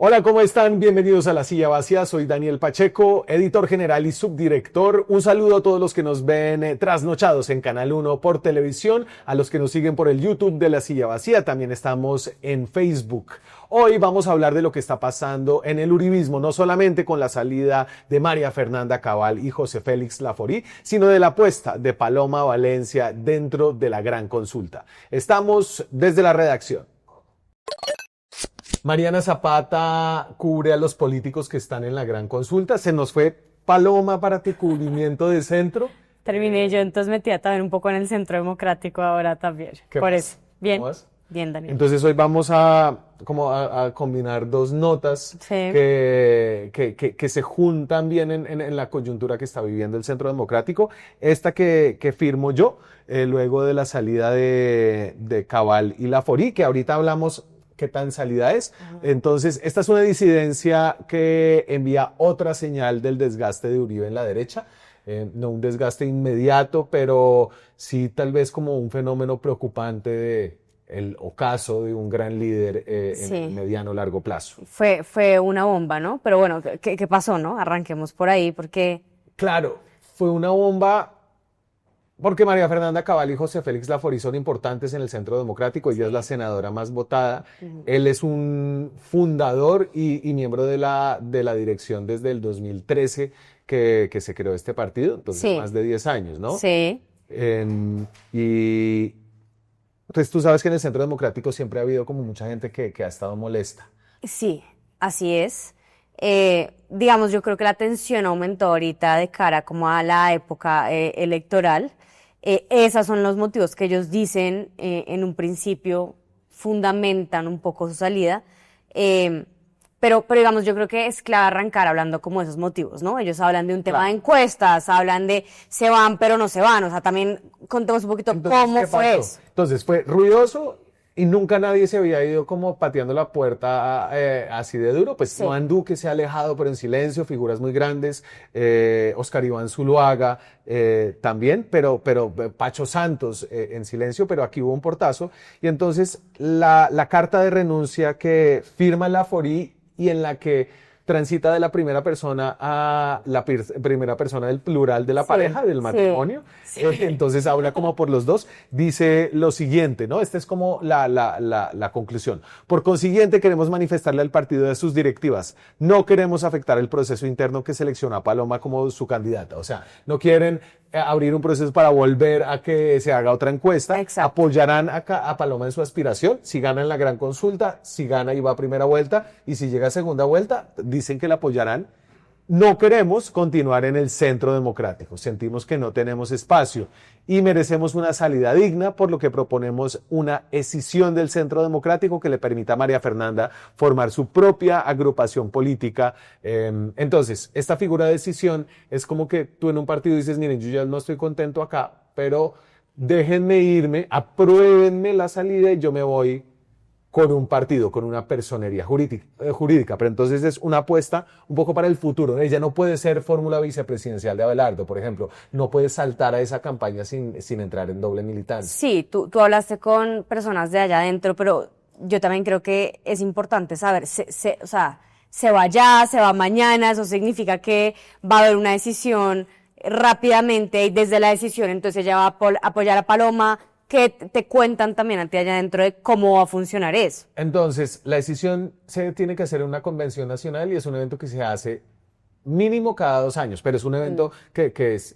Hola, ¿cómo están? Bienvenidos a La Silla Vacía. Soy Daniel Pacheco, editor general y subdirector. Un saludo a todos los que nos ven trasnochados en Canal 1 por televisión, a los que nos siguen por el YouTube de La Silla Vacía. También estamos en Facebook. Hoy vamos a hablar de lo que está pasando en el uribismo, no solamente con la salida de María Fernanda Cabal y José Félix Laforí, sino de la apuesta de Paloma Valencia dentro de la gran consulta. Estamos desde la redacción. Mariana Zapata cubre a los políticos que están en la gran consulta. Se nos fue Paloma para tu cubrimiento de centro. Terminé yo, entonces metía también un poco en el Centro Democrático ahora también. Por eso. Bien. ¿Cómo vas? Bien, Daniel. Entonces hoy vamos a combinar dos notas que se juntan bien en la coyuntura que está viviendo el Centro Democrático. Esta que firmo yo, luego de la salida de Cabal y Laforí, que ahorita hablamos qué tan salida es. Entonces, esta es una disidencia que envía otra señal del desgaste de Uribe en la derecha. No un desgaste inmediato, pero sí tal vez como un fenómeno preocupante de el ocaso de un gran líder en mediano o largo plazo. Fue una bomba, ¿no? Pero bueno, ¿qué pasó, no? Arranquemos por ahí, porque... Claro, fue una bomba porque María Fernanda Cabal y José Félix Laforí son importantes en el Centro Democrático. Ella es la senadora más votada. Él es un fundador y miembro de la dirección desde el 2013 que se creó este partido. Entonces, más de 10 años, ¿no? Sí. Y entonces tú sabes que en el Centro Democrático siempre ha habido como mucha gente que ha estado molesta. Sí, así es. Digamos, yo creo que la tensión aumentó ahorita de cara como a la época electoral. Esos son los motivos que ellos dicen en un principio, fundamentan un poco su salida. Pero digamos, yo creo que es clave arrancar hablando como esos motivos, ¿no? Ellos hablan de un tema de encuestas, hablan de se van pero no se van, o sea, también contemos un poquito cómo fue eso. Entonces fue ruidoso y nunca nadie se había ido como pateando la puerta así de duro. Pues Iván Duque se ha alejado pero en silencio, figuras muy grandes, Oscar Iván Zuluaga también, pero Pacho Santos en silencio, pero aquí hubo un portazo. Y entonces la carta de renuncia que firma Laforí y en la que transita de la primera persona a la primera persona del plural de la pareja, del matrimonio. Entonces habla como por los dos. Dice lo siguiente, ¿no? Esta es como la conclusión. Por consiguiente, queremos manifestarle al partido de sus directivas. No queremos afectar el proceso interno que seleccionó a Paloma como su candidata. O sea, no quieren abrir un proceso para volver a que se haga otra encuesta. Exacto. Apoyarán a Paloma en su aspiración. Si gana en la gran consulta, si gana y va a primera vuelta, y si llega a segunda vuelta, dicen que la apoyarán. No queremos continuar en el Centro Democrático. Sentimos que no tenemos espacio y merecemos una salida digna, por lo que proponemos una escisión del Centro Democrático que le permita a María Fernanda formar su propia agrupación política. Entonces, esta figura de escisión es como que tú en un partido dices, miren, yo ya no estoy contento acá, pero déjenme irme, apruébenme la salida y yo me voy con un partido, con una personería jurídica. Pero entonces es una apuesta un poco para el futuro. Ella no puede ser fórmula vicepresidencial de Abelardo, por ejemplo. No puede saltar a esa campaña sin entrar en doble militancia. Sí, tú hablaste con personas de allá adentro, pero yo también creo que es importante saber, o sea, se va ya, se va mañana, eso significa que va a haber una decisión rápidamente y desde la decisión entonces ella va a apoyar a Paloma. Que te cuentan también a ti allá adentro de cómo va a funcionar eso. Entonces, la decisión se tiene que hacer en una convención nacional y es un evento que se hace mínimo cada 2 años, pero es un evento que es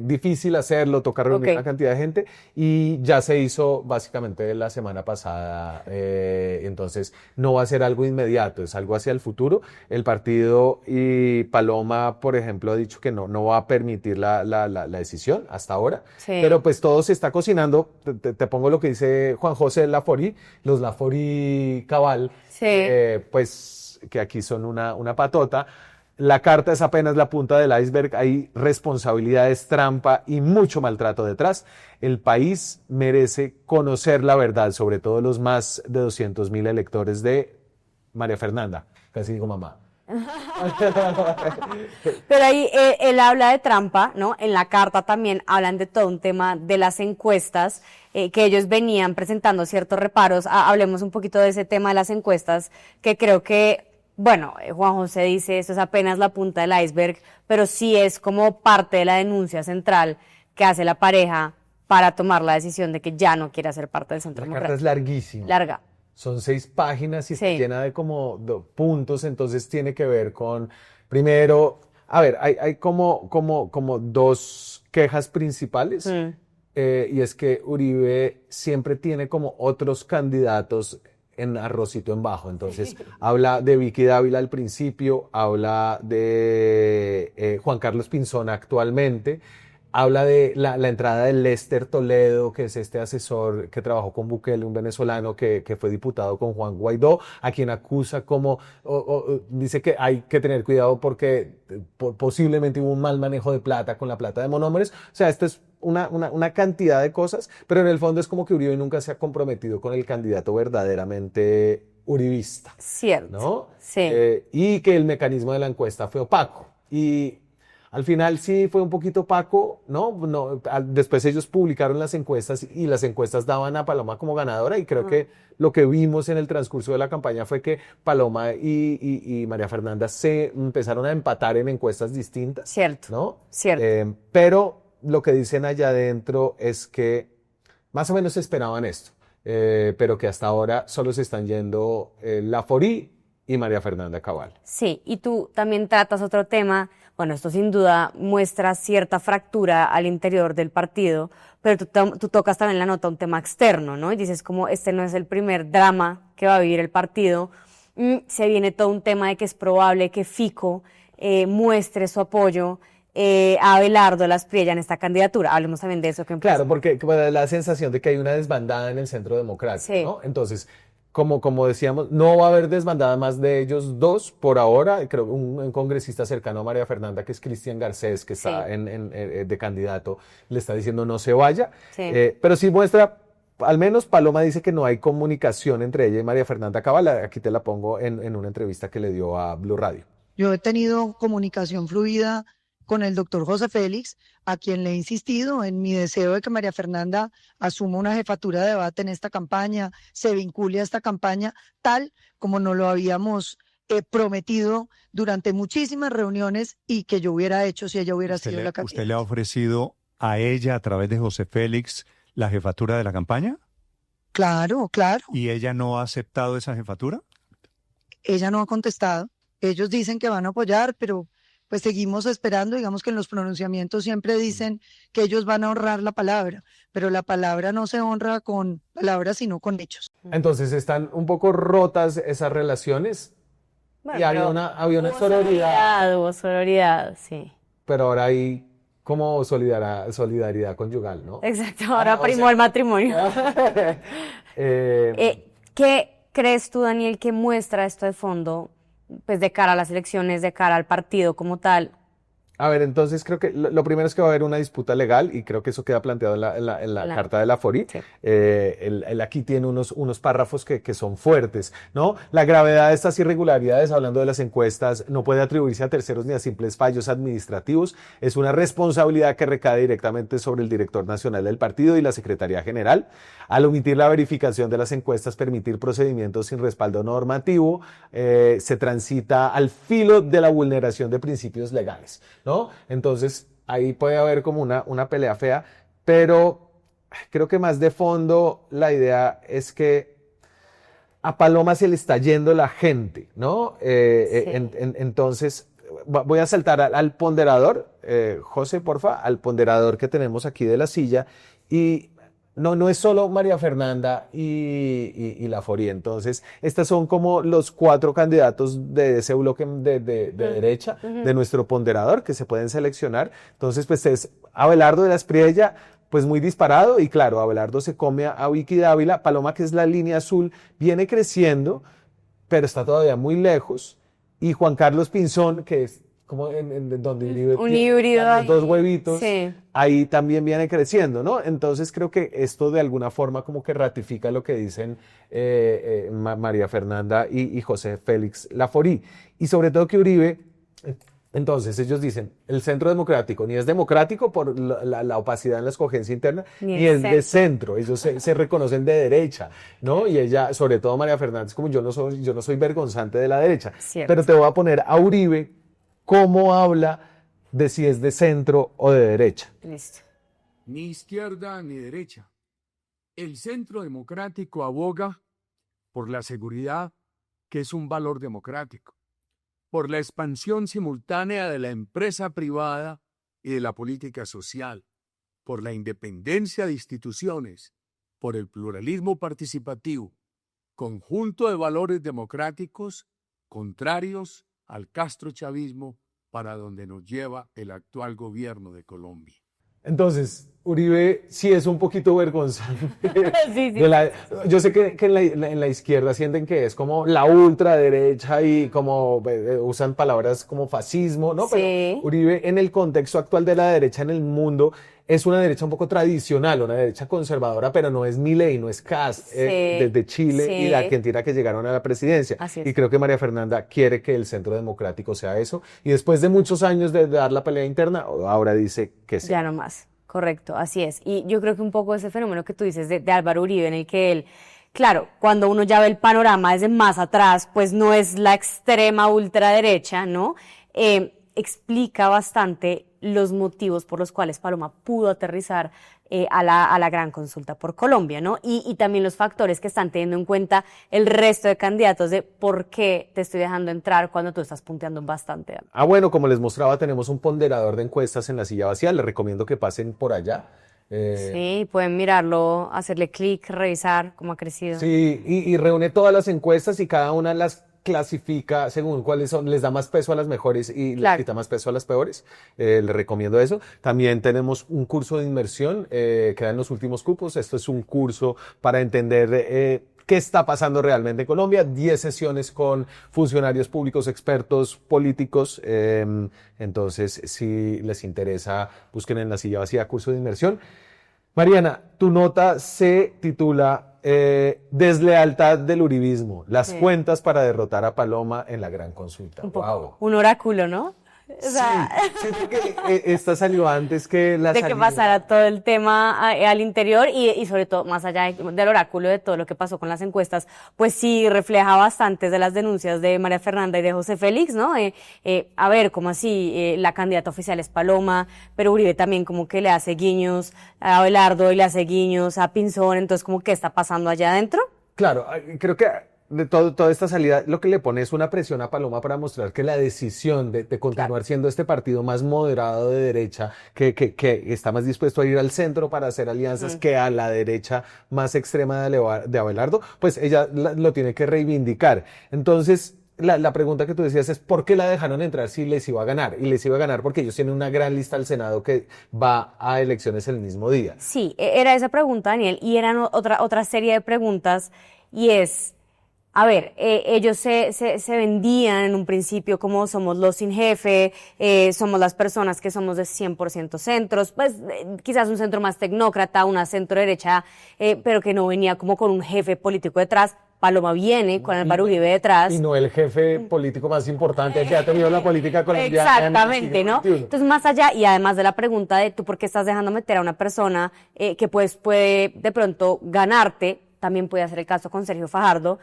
difícil hacerlo, toca reunir una cantidad de gente y ya se hizo básicamente la semana pasada, entonces no va a ser algo inmediato, es algo hacia el futuro. El partido y Paloma, por ejemplo, ha dicho que no va a permitir la decisión hasta ahora, pero pues todo se está cocinando. Te pongo lo que dice Juan José Laforí, los Laforí Cabal, pues que aquí son una patota. La carta es apenas la punta del iceberg, hay responsabilidades, trampa y mucho maltrato detrás. El país merece conocer la verdad, sobre todo los más de 200,000 electores de María Fernanda, casi digo mamá. Pero ahí él habla de trampa, ¿no? En la carta también hablan de todo un tema de las encuestas, que ellos venían presentando ciertos reparos. Hablemos un poquito de ese tema de las encuestas, que creo que bueno, Juan José dice, eso es apenas la punta del iceberg, pero sí es como parte de la denuncia central que hace la pareja para tomar la decisión de que ya no quiere ser parte del Centro La carta es Democrático. larguísima. Larga. Son 6 páginas y está Sí. llena de como puntos, entonces tiene que ver con, primero, a ver, hay como 2 quejas principales, y es que Uribe siempre tiene como otros candidatos en arrocito en bajo, entonces habla de Vicky Dávila al principio, habla de Juan Carlos Pinzón actualmente, habla de la entrada de Lester Toledo, que es este asesor que trabajó con Bukele, un venezolano que fue diputado con Juan Guaidó, a quien acusa como, dice que hay que tener cuidado porque posiblemente hubo un mal manejo de plata con la plata de monómeros. O sea, esto es una cantidad de cosas, pero en el fondo es como que Uribe nunca se ha comprometido con el candidato verdaderamente uribista. Cierto. ¿No? Sí. Y que el mecanismo de la encuesta fue opaco. Y al final sí fue un poquito opaco, ¿no? Después ellos publicaron las encuestas y las encuestas daban a Paloma como ganadora y creo que lo que vimos en el transcurso de la campaña fue que Paloma y María Fernanda se empezaron a empatar en encuestas distintas. Cierto. ¿No? Cierto. Pero lo que dicen allá adentro es que más o menos esperaban esto, pero que hasta ahora solo se están yendo Laforí y María Fernanda Cabal. Sí, y tú también tratas otro tema. Bueno, esto sin duda muestra cierta fractura al interior del partido, pero tú tocas también en la nota un tema externo, ¿no? Y dices como este no es el primer drama que va a vivir el partido. Se viene todo un tema de que es probable que Fico muestre su apoyo a Abelardo Laspriella en esta candidatura. Hablemos también de eso. Claro, porque da la sensación de que hay una desbandada en el Centro Democrático, sí. ¿no? Entonces, como decíamos, no va a haber desbandada más de ellos 2 por ahora. Creo que un congresista cercano a María Fernanda, que es Cristian Garcés, que está Sí. de candidato, le está diciendo no se vaya. Sí. Pero sí muestra, al menos Paloma dice que no hay comunicación entre ella y María Fernanda Cabal. Aquí te la pongo en una entrevista que le dio a Blue Radio. Yo he tenido comunicación fluida con el doctor José Félix, a quien le he insistido en mi deseo de que María Fernanda asuma una jefatura de debate en esta campaña, se vincule a esta campaña, tal como nos lo habíamos prometido durante muchísimas reuniones y que yo hubiera hecho si ella hubiera sido la candidata. ¿Usted le ha ofrecido a ella, a través de José Félix, la jefatura de la campaña? Claro, claro. ¿Y ella no ha aceptado esa jefatura? Ella no ha contestado. Ellos dicen que van a apoyar, pero pues seguimos esperando. Digamos que en los pronunciamientos siempre dicen que ellos van a honrar la palabra, pero la palabra no se honra con palabras, sino con hechos. Entonces están un poco rotas esas relaciones. Bueno, y había una sororidad. Hubo sororidad, sí. Pero ahora hay como solidaridad conyugal, ¿no? Exacto, ahora primó el matrimonio. ¿Qué crees tú, Daniel, que muestra esto de fondo, pues de cara a las elecciones, de cara al partido como tal? A ver, entonces creo que lo primero es que va a haber una disputa legal y creo que eso queda planteado en la carta de Laforí. Sí. Él aquí tiene unos párrafos que son fuertes, ¿no? La gravedad de estas irregularidades, hablando de las encuestas, no puede atribuirse a terceros ni a simples fallos administrativos. Es una responsabilidad que recae directamente sobre el director nacional del partido y la Secretaría General. Al omitir la verificación de las encuestas, permitir procedimientos sin respaldo normativo, se transita al filo de la vulneración de principios legales, ¿no? Entonces, ahí puede haber como una pelea fea, pero creo que más de fondo la idea es que a Paloma se le está yendo la gente, ¿no? Sí. Entonces, voy a saltar al ponderador, José, porfa, al ponderador que tenemos aquí de la silla, y no es solo María Fernanda y Laforí. Entonces, estos son como los 4 candidatos de ese bloque de derecha, de nuestro ponderador, que se pueden seleccionar. Entonces, pues es Abelardo de Laspriella, pues muy disparado, y claro, Abelardo se come a Vicky Dávila. Paloma, que es la línea azul, viene creciendo, pero está todavía muy lejos, y Juan Carlos Pinzón, que es como en donde un híbrido, los 2 huevitos, sí. Ahí también viene creciendo, ¿no? Entonces creo que esto de alguna forma como que ratifica lo que dicen María Fernanda y José Félix Laforí. Y sobre todo que Uribe Entonces ellos dicen, el centro democrático ni es democrático por la opacidad en la escogencia interna, ni es de centro, ellos se reconocen de derecha, ¿no? Y ella, sobre todo María Fernández, como yo no soy vergonzante de la derecha, Cierto. pero te voy a poner a Uribe cómo habla de si es de centro o de derecha. Listo. Ni izquierda ni derecha. El centro democrático aboga por la seguridad, que es un valor democrático, por la expansión simultánea de la empresa privada y de la política social, por la independencia de instituciones, por el pluralismo participativo, conjunto de valores democráticos contrarios al castrochavismo para donde nos lleva el actual gobierno de Colombia. Entonces, Uribe sí es un poquito vergonzante. Sí. Yo sé que en la izquierda sienten que es como la ultraderecha y como usan palabras como fascismo, ¿no? Sí. Pero Uribe, en el contexto actual de la derecha en el mundo, es una derecha un poco tradicional, una derecha conservadora, pero no es Milei, no es Kast, desde Chile y de Argentina que llegaron a la presidencia. Así es. Y creo que María Fernanda quiere que el centro democrático sea eso. Y después de muchos años de dar la pelea interna, ahora dice que sí. Ya no más, correcto, así es. Y yo creo que un poco ese fenómeno que tú dices de Álvaro Uribe, en el que él, claro, cuando uno ya ve el panorama desde más atrás, pues no es la extrema ultraderecha, ¿no? Explica bastante los motivos por los cuales Paloma pudo aterrizar a la gran consulta por Colombia, ¿no? Y también los factores que están teniendo en cuenta el resto de candidatos de por qué te estoy dejando entrar cuando tú estás punteando bastante. Bueno, como les mostraba, tenemos un ponderador de encuestas en la silla vacía. Les recomiendo que pasen por allá. Sí, pueden mirarlo, hacerle clic, revisar cómo ha crecido. Sí, y reúne todas las encuestas y cada una las clasifica según cuáles son, les da más peso a las mejores y les quita más peso a las peores. Les recomiendo eso. También tenemos un curso de inmersión, quedan los últimos cupos. Esto es un curso para entender qué está pasando realmente en Colombia. 10 sesiones con funcionarios públicos, expertos, políticos. Entonces, si les interesa, busquen en la silla vacía curso de inmersión. Mariana, tu nota se titula Deslealtad del uribismo, las cuentas para derrotar a Paloma en la gran consulta. Un poco, wow. un oráculo, ¿no? O sea, sí, siento que esta salió antes que la de salida. que pasara todo el tema al interior y sobre todo, más allá del oráculo, de todo lo que pasó con las encuestas, pues sí refleja bastantes de las denuncias de María Fernanda y de José Félix, ¿no? A ver, como así, la candidata oficial es Paloma, pero Uribe también como que le hace guiños a Abelardo y le hace guiños a Pinzón, entonces como ¿qué está pasando allá adentro? Claro, creo que de toda esta salida lo que le pone es una presión a Paloma para mostrar que la decisión de continuar siendo este partido más moderado de derecha, que está más dispuesto a ir al centro para hacer alianzas que a la derecha más extrema de Abelardo, pues ella lo tiene que reivindicar. Entonces, la pregunta que tú decías es ¿por qué la dejaron entrar si les iba a ganar? Y les iba a ganar porque ellos tienen una gran lista al Senado que va a elecciones el mismo día. Sí, era esa pregunta, Daniel, y eran otra serie de preguntas, y es... A ver, ellos se vendían en un principio como somos los sin jefe, somos las personas que somos de 100% centros, pues quizás un centro más tecnócrata, una centro derecha, pero que no venía como con un jefe político detrás. Paloma viene con Álvaro Uribe detrás. Y no el jefe político más importante que ha tenido la política colombiana. Exactamente, ¿no? Entonces, más allá, y además de la pregunta de tú por qué estás dejando meter a una persona que pues puede de pronto ganarte, también puede ser el caso con Sergio Fajardo.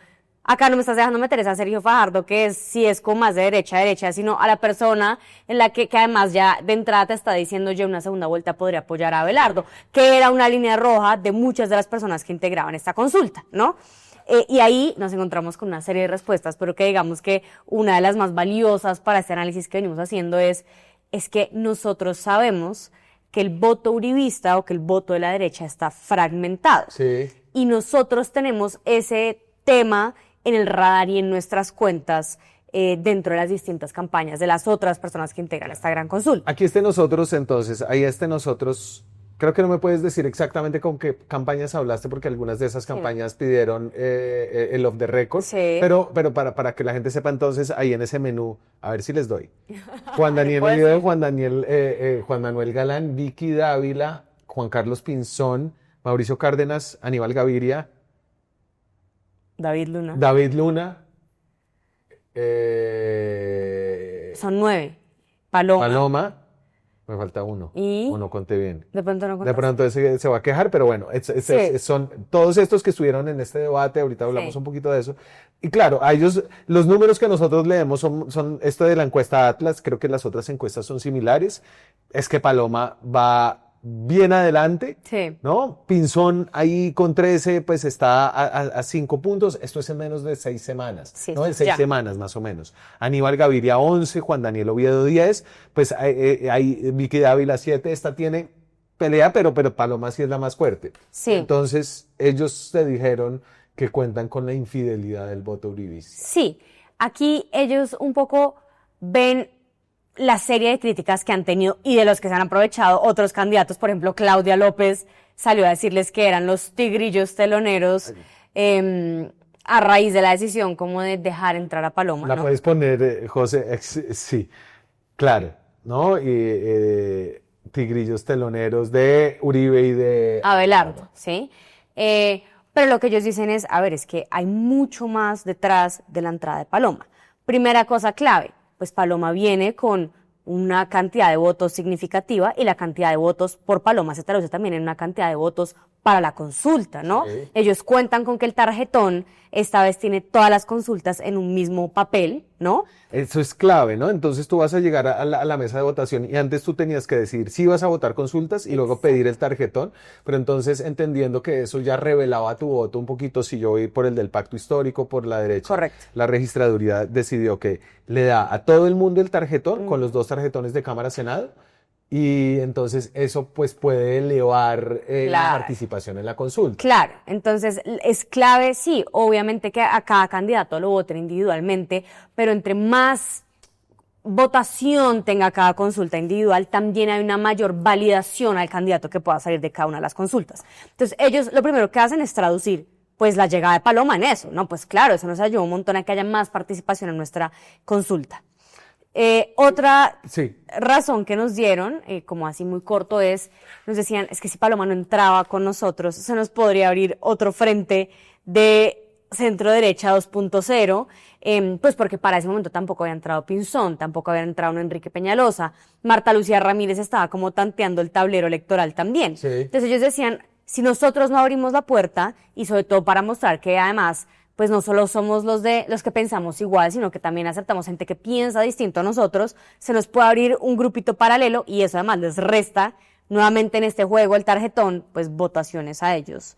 Acá no me estás dejando meter a Sergio Fajardo, que sí es como más de derecha, sino a la persona en la que además ya de entrada te está diciendo yo una segunda vuelta podría apoyar a Abelardo, que era una línea roja de muchas de las personas que integraban esta consulta, ¿no? Y ahí nos encontramos con una serie de respuestas, pero que digamos que una de las más valiosas para este análisis que venimos haciendo es que nosotros sabemos que el voto uribista o que el voto de la derecha está fragmentado. Sí. Y nosotros tenemos ese tema en el radar y en nuestras cuentas dentro de las distintas campañas de las otras personas que integran esta gran consulta. Aquí nosotros, entonces, ahí nosotros. Creo que no me puedes decir exactamente con qué campañas hablaste, porque algunas de esas campañas pidieron el off the record. Sí. Pero para que la gente sepa, entonces, ahí en ese menú, a ver si les doy. Juan Daniel Uribe, Juan Manuel Galán, Vicky Dávila, Juan Carlos Pinzón, Mauricio Cárdenas, Aníbal Gaviria, David Luna. David Luna. Son 9. Paloma, me falta uno. ¿Y? Uno conté bien. De pronto no De contaste. pronto ese se va a quejar, pero bueno, Sí. son todos estos que estuvieron en este debate, ahorita hablamos Sí. un poquito de eso. Y claro, a ellos, los números que nosotros leemos son esto de la encuesta Atlas, creo que las otras encuestas son similares, es que Paloma va bien adelante, Sí. ¿no? Pinzón ahí con 13, pues está a 5 puntos, esto es en menos de 6 semanas, Sí, ¿no? En 6 ya. semanas más o menos. Aníbal Gaviria 11, Juan Daniel Oviedo 10, pues ahí Vicky Dávila 7, esta tiene pelea, pero Paloma sí es la más fuerte. Sí. Entonces, ellos se dijeron que cuentan con la infidelidad del voto uribista. Sí, aquí ellos un poco ven la serie de críticas que han tenido y de los que se han aprovechado otros candidatos. Por ejemplo, Claudia López salió a decirles que eran los tigrillos teloneros a raíz de la decisión como de dejar entrar a Paloma, La ¿no? puedes poner, José, sí, claro, ¿no? Tigrillos teloneros de Uribe y de Abelardo, ¿sí? Pero lo que ellos dicen es, a ver, es que hay mucho más detrás de la entrada de Paloma. Primera cosa clave, pues Paloma viene con una cantidad de votos significativa y la cantidad de votos por Paloma se traduce también en una cantidad de votos para la consulta, ¿no? Sí. Ellos cuentan con que el tarjetón esta vez tiene todas las consultas en un mismo papel, ¿no? Eso es clave, ¿no? Entonces tú vas a llegar a la mesa de votación y antes tú tenías que decir si ibas a votar consultas y luego pedir el tarjetón, pero entonces entendiendo que eso ya revelaba tu voto un poquito, si yo voy por el del pacto histórico, por la derecha, Correcto. la registraduría decidió que le da a todo el mundo el tarjetón con los 2 tarjetones de Cámara-Senado y entonces eso pues puede elevar la Claro. participación en la consulta. Claro, entonces es clave, sí, obviamente que a cada candidato lo voten individualmente, pero entre más votación tenga cada consulta individual, también hay una mayor validación al candidato que pueda salir de cada una de las consultas. Entonces ellos lo primero que hacen es traducir pues la llegada de Paloma en eso, ¿no? Pues claro, eso nos ayuda un montón a que haya más participación en nuestra consulta. Otra Sí. razón que nos dieron, como así muy corto, nos decían, es que si Paloma no entraba con nosotros, se nos podría abrir otro frente de centro derecha 2.0, pues porque para ese momento tampoco había entrado Pinzón, tampoco había entrado un Enrique Peñalosa, Marta Lucía Ramírez estaba como tanteando el tablero electoral también. Sí. Entonces ellos decían, si nosotros no abrimos la puerta, y sobre todo para mostrar que además pues no solo somos los que pensamos igual, sino que también aceptamos gente que piensa distinto a nosotros, se nos puede abrir un grupito paralelo y eso además les resta nuevamente en este juego el tarjetón, pues votaciones a ellos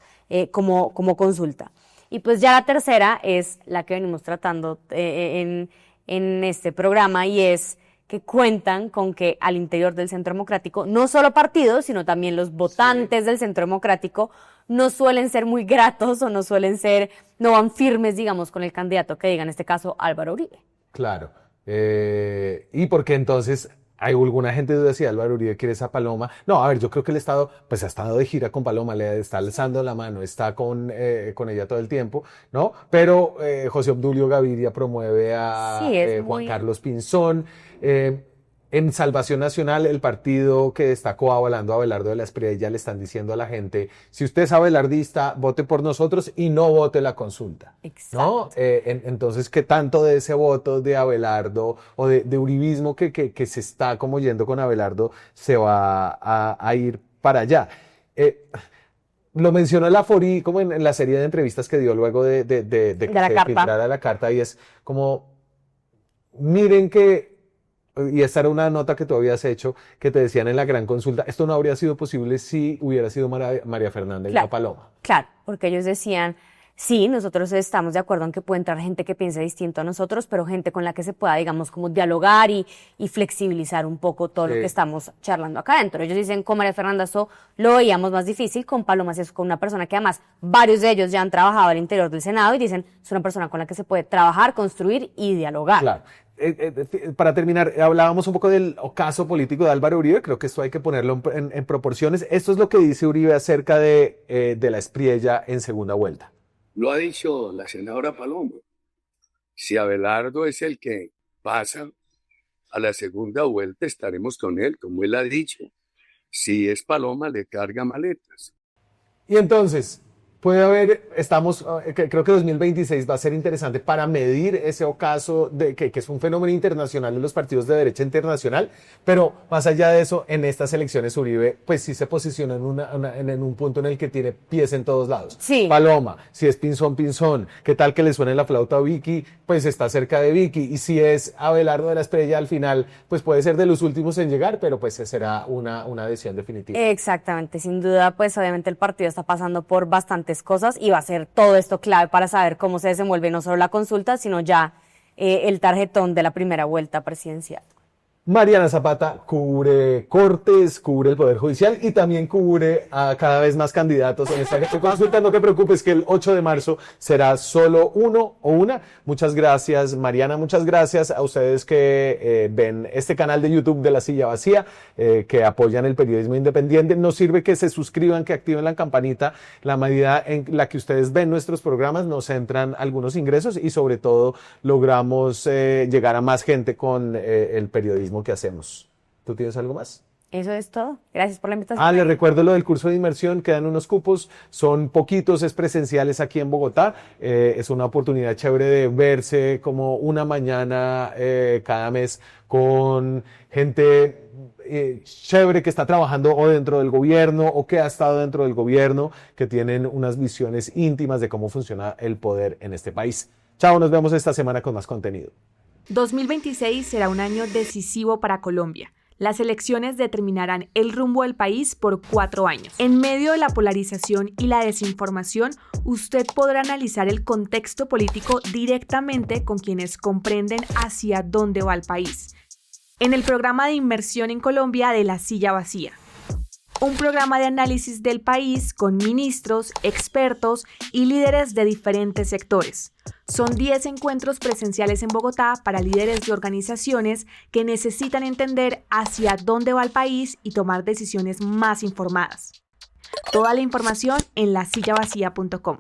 como consulta. Y pues ya la tercera es la que venimos tratando en este programa y es que cuentan con que al interior del Centro Democrático, no solo partidos, sino también los votantes del Centro Democrático no suelen ser muy gratos o no van firmes, digamos, con el candidato que diga, en este caso, Álvaro Uribe. Claro. Y porque entonces hay alguna gente duda si Álvaro Uribe quiere esa Paloma. No, a ver, yo creo que el Estado, pues ha estado de gira con Paloma, le está alzando la mano, está con ella todo el tiempo, ¿no? Pero José Obdulio Gaviria promueve a Sí, es Juan muy- Carlos Pinzón. En Salvación Nacional, el partido que está coavalando a Abelardo de la Espriella, le están diciendo a la gente, si usted es abelardista, vote por nosotros y no vote la consulta. ¿No? Exacto. Entonces, ¿qué tanto de ese voto de Abelardo o de uribismo que se está como yendo con Abelardo se va a ir para allá? Lo mencionó la Fori como en la serie de entrevistas que dio luego de que la se carta. filtrara la carta y es como, miren que, y esta era una nota que tú habías hecho, que te decían en la gran consulta, esto no habría sido posible si hubiera sido María Fernanda y no Paloma. Claro, porque ellos decían, sí, nosotros estamos de acuerdo en que puede entrar gente que piense distinto a nosotros, pero gente con la que se pueda, digamos, como dialogar y flexibilizar un poco todo lo Sí. que estamos charlando acá adentro. Ellos dicen, con María Fernanda eso lo veíamos más difícil, con Paloma sí es con una persona que además varios de ellos ya han trabajado al interior del Senado y dicen, es una persona con la que se puede trabajar, construir y dialogar. Claro. Para terminar, hablábamos un poco del ocaso político de Álvaro Uribe, creo que esto hay que ponerlo en proporciones. Esto es lo que dice Uribe acerca de la Espriella en segunda vuelta. Lo ha dicho la senadora Paloma. Si Abelardo es el que pasa a la segunda vuelta, estaremos con él, como él ha dicho. Si es Paloma, le carga maletas. Y entonces, Puede haber, creo que 2026 va a ser interesante para medir ese ocaso de que es un fenómeno internacional en los partidos de derecha internacional, pero más allá de eso, en estas elecciones Uribe, pues sí se posiciona en un punto en el que tiene pies en todos lados. Sí. Paloma, si es Pinzón, Pinzón, qué tal que le suene la flauta a Vicky, pues está cerca de Vicky, y si es Abelardo de la Espriella al final, pues puede ser de los últimos en llegar, pero pues será una decisión definitiva. Exactamente, sin duda, pues obviamente el partido está pasando por bastantes cosas y va a ser todo esto clave para saber cómo se desenvuelve no solo la consulta, sino ya el tarjetón de la primera vuelta presidencial. Mariana Zapata cubre Cortes, cubre el Poder Judicial y también cubre a cada vez más candidatos en esta consulta. No te preocupes que el 8 de marzo será solo uno o una. Muchas gracias, Mariana. Muchas gracias a ustedes que ven este canal de YouTube de La Silla Vacía, que apoyan el periodismo independiente. Nos sirve que se suscriban, que activen la campanita. La medida en la que ustedes ven nuestros programas nos entran algunos ingresos y sobre todo logramos llegar a más gente con el periodismo que hacemos. ¿Tú tienes algo más? Eso es todo. Gracias por la invitación. Les recuerdo lo del curso de inmersión, quedan unos cupos, son poquitos, es presenciales aquí en Bogotá, es una oportunidad chévere de verse como una mañana cada mes con gente chévere que está trabajando o dentro del gobierno o que ha estado dentro del gobierno, que tienen unas visiones íntimas de cómo funciona el poder en este país. Chao, nos vemos esta semana con más contenido. 2026 será un año decisivo para Colombia. Las elecciones determinarán el rumbo del país por 4 años. En medio de la polarización y la desinformación, usted podrá analizar el contexto político directamente con quienes comprenden hacia dónde va el país. En el programa de inmersión en Colombia de La Silla Vacía. Un programa de análisis del país con ministros, expertos y líderes de diferentes sectores. Son 10 encuentros presenciales en Bogotá para líderes de organizaciones que necesitan entender hacia dónde va el país y tomar decisiones más informadas. Toda la información en lasillavacía.com.